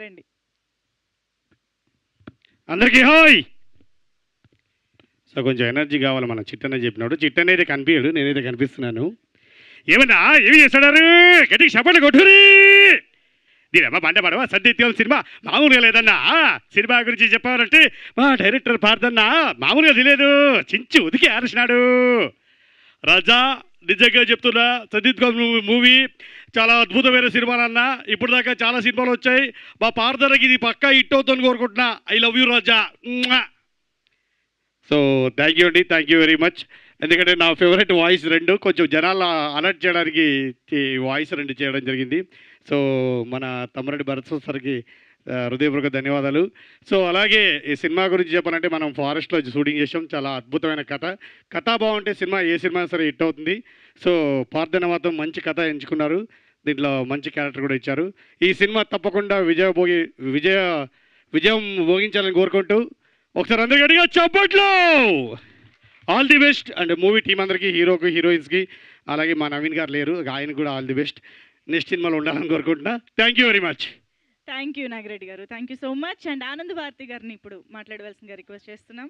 రండి. అందరికీ hi. So కొంచెం ఎనర్జీ కావాలి మన చిట్టన్న చెప్పినాడు. చిట్టన్న అయితే కనిపించాడు, నేనైతే కనిపిస్తున్నాను. ఏమన్నా ఏమి చేస్తున్నారు? గట్టికి చప్పట్లు కొట్టురి. దీనమ్మా బండ పడవా సద్దిత్యం సినిమా మామూలుగా లేదన్నా. సినిమా గురించి చెప్పాలంటే మా డైరెక్టర్ పార్థన్న మామూలుగా తెలియదు, చించి ఉదికి ఆరేసినాడు. రాజా నిజంగా చెప్తున్నా, సద్దిత్ మూవీ చాలా అద్భుతమైన సినిమాలన్నా. ఇప్పుడు దాకా చాలా సినిమాలు వచ్చాయి. మా పార్థనకి ఇది పక్కా హిట్ అవుతుందని కోరుకుంటున్నా. I love you Raja. So thank you అండి, థ్యాంక్ యూ వెరీ మచ్. ఎందుకంటే నా ఫేవరెట్ వాయిస్ రెండు కొంచెం జనాల అలర్ట్ చేయడానికి వాయిస్ రెండు చేయడం జరిగింది. సో మన తమ్మరెడ్డి భరత్ సార్కి హృదయపూర్వక ధన్యవాదాలు. సో అలాగే ఈ సినిమా గురించి చెప్పాలంటే మనం ఫారెస్ట్లో షూటింగ్ చేసాం. చాలా అద్భుతమైన కథ. కథ బాగుంటే సినిమా ఏ సినిమా సరే హిట్ అవుతుంది. సో పార్థన మాత్రం మంచి కథ ఎంచుకున్నారు, దీంట్లో మంచి క్యారెక్టర్ కూడా ఇచ్చారు. ఈ సినిమా తప్పకుండా విజయం భోగించాలని కోరుకుంటూ ఒకసారి అందరి గట్టిగా చప్పట్లు. All the best. And movie team అందరికీ, హీరోకి హీరోయిన్స్కి, అలాగే మా నవీన్ గారు లేరు, ఆయన కూడా ఆల్ ది బెస్ట్. నెక్స్ట్ సినిమాలో ఉండాలని కోరుకుంటున్నా. Thank you very much. Thank you Nagireddy గారు, thank you so much. And Anand Bharati గారిని ఇప్పుడు మాట్లాడవలసిందిగా రిక్వెస్ట్ చేస్తున్నాం.